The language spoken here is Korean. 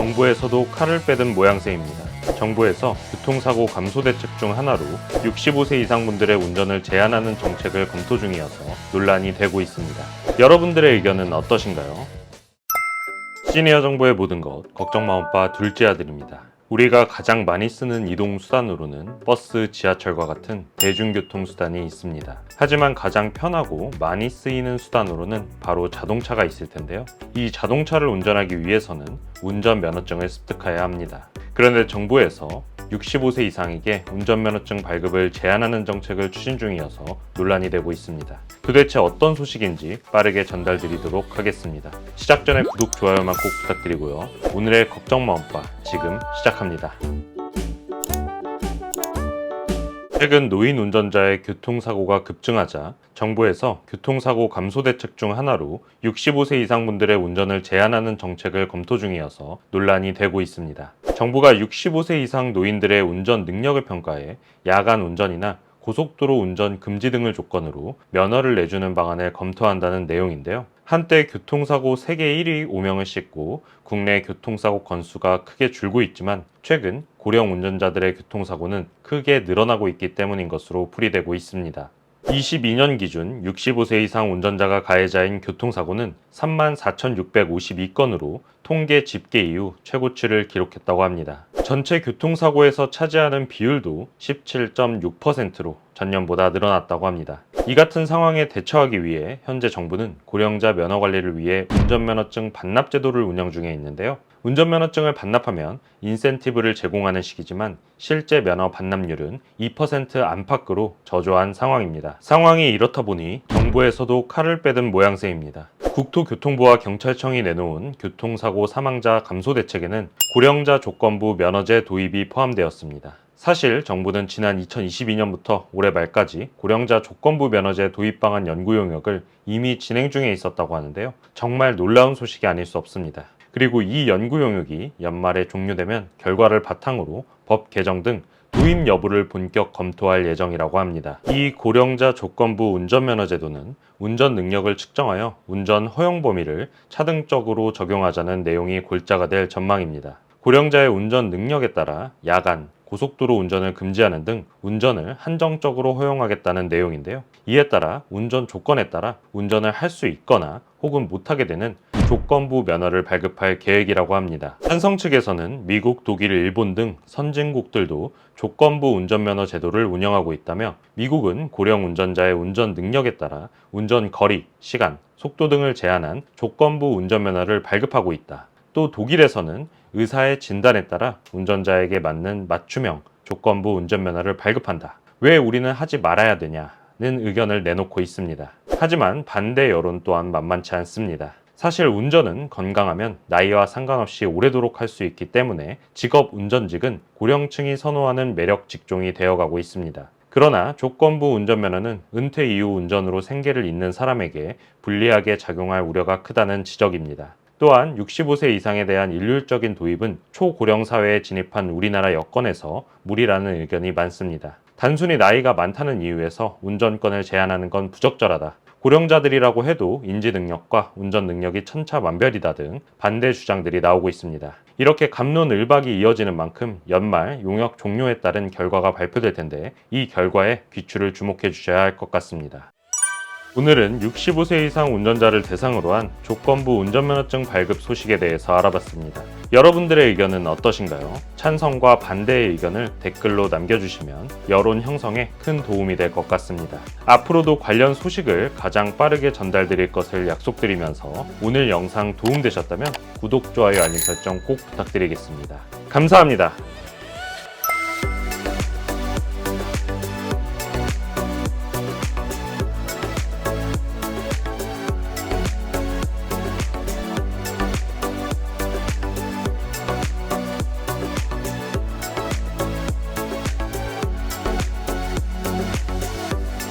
정부에서도 칼을 빼든 모양새입니다. 정부에서 교통사고 감소 대책 중 하나로 65세 이상 분들의 운전을 제한하는 정책을 검토 중이어서 논란이 되고 있습니다. 여러분들의 의견은 어떠신가요? 시니어 정부의 모든 것, 걱정 마오빠 둘째 아들입니다. 우리가 가장 많이 쓰는 이동수단으로는 버스, 지하철과 같은 대중교통수단이 있습니다. 하지만 가장 편하고 많이 쓰이는 수단으로는 바로 자동차가 있을 텐데요. 이 자동차를 운전하기 위해서는 운전면허증을 습득해야 합니다. 그런데 정부에서 65세 이상에게 운전면허증 발급을 제한하는 정책을 추진 중이어서 논란이 되고 있습니다. 도대체 어떤 소식인지 빠르게 전달드리도록 하겠습니다. 시작 전에 구독, 좋아요만 꼭 부탁드리고요. 오늘의 걱정 마음바 지금 시작합니다. 최근 노인 운전자의 교통사고가 급증하자 정부에서 교통사고 감소 대책 중 하나로 65세 이상 분들의 운전을 제한하는 정책을 검토 중이어서 논란이 되고 있습니다. 정부가 65세 이상 노인들의 운전 능력을 평가해 야간 운전이나 고속도로 운전 금지 등을 조건으로 면허를 내주는 방안을 검토한다는 내용인데요. 한때 교통사고 세계 1위 5명을 싣고 국내 교통사고 건수가 크게 줄고 있지만 최근 고령 운전자들의 교통사고는 크게 늘어나고 있기 때문인 것으로 풀이되고 있습니다. 22년 기준 65세 이상 운전자가 가해자인 교통사고는 34,652건으로 통계 집계 이후 최고치를 기록했다고 합니다. 전체 교통사고에서 차지하는 비율도 17.6%로 전년보다 늘어났다고 합니다. 이 같은 상황에 대처하기 위해 현재 정부는 고령자 면허 관리를 위해 운전면허증 반납 제도를 운영 중에 있는데요. 운전면허증을 반납하면 인센티브를 제공하는 식이지만 실제 면허 반납률은 2% 안팎으로 저조한 상황입니다. 상황이 이렇다 보니 정부에서도 칼을 빼든 모양새입니다. 국토교통부와 경찰청이 내놓은 교통사고 사망자 감소 대책에는 고령자 조건부 면허제 도입이 포함되었습니다. 사실 정부는 지난 2022년부터 올해 말까지 고령자 조건부 면허제 도입 방안 연구 용역을 이미 진행 중에 있었다고 하는데요. 정말 놀라운 소식이 아닐 수 없습니다. 그리고 이 연구 용역이 연말에 종료되면 결과를 바탕으로 법 개정 등 도입 여부를 본격 검토할 예정이라고 합니다. 이 고령자 조건부 운전면허 제도는 운전 능력을 측정하여 운전 허용 범위를 차등적으로 적용하자는 내용이 골자가 될 전망입니다. 고령자의 운전 능력에 따라 야간, 고속도로 운전을 금지하는 등 운전을 한정적으로 허용하겠다는 내용인데요. 이에 따라 운전 조건에 따라 운전을 할 수 있거나 혹은 못하게 되는 조건부 면허를 발급할 계획이라고 합니다. 찬성 측에서는 미국, 독일, 일본 등 선진국들도 조건부 운전면허 제도를 운영하고 있다며 미국은 고령 운전자의 운전 능력에 따라 운전 거리, 시간, 속도 등을 제한한 조건부 운전면허를 발급하고 있다. 또 독일에서는 의사의 진단에 따라 운전자에게 맞는 맞춤형 조건부 운전면허를 발급한다. 왜 우리는 하지 말아야 되냐는 의견을 내놓고 있습니다. 하지만 반대 여론 또한 만만치 않습니다. 사실 운전은 건강하면 나이와 상관없이 오래도록 할 수 있기 때문에 직업 운전직은 고령층이 선호하는 매력 직종이 되어가고 있습니다. 그러나 조건부 운전면허는 은퇴 이후 운전으로 생계를 잇는 사람에게 불리하게 작용할 우려가 크다는 지적입니다. 또한 65세 이상에 대한 일률적인 도입은 초고령 사회에 진입한 우리나라 여건에서 무리라는 의견이 많습니다. 단순히 나이가 많다는 이유에서 운전권을 제한하는 건 부적절하다. 고령자들이라고 해도 인지 능력과 운전 능력이 천차만별이다 등 반대 주장들이 나오고 있습니다. 이렇게 갑론을박이 이어지는 만큼 연말 용역 종료에 따른 결과가 발표될 텐데 이 결과에 귀추를 주목해 주셔야 할 것 같습니다. 오늘은 65세 이상 운전자를 대상으로 한 조건부 운전면허증 발급 소식에 대해서 알아봤습니다. 여러분들의 의견은 어떠신가요? 찬성과 반대의 의견을 댓글로 남겨주시면 여론 형성에 큰 도움이 될 것 같습니다. 앞으로도 관련 소식을 가장 빠르게 전달드릴 것을 약속드리면서 오늘 영상 도움되셨다면 구독, 좋아요, 알림 설정 꼭 부탁드리겠습니다. 감사합니다.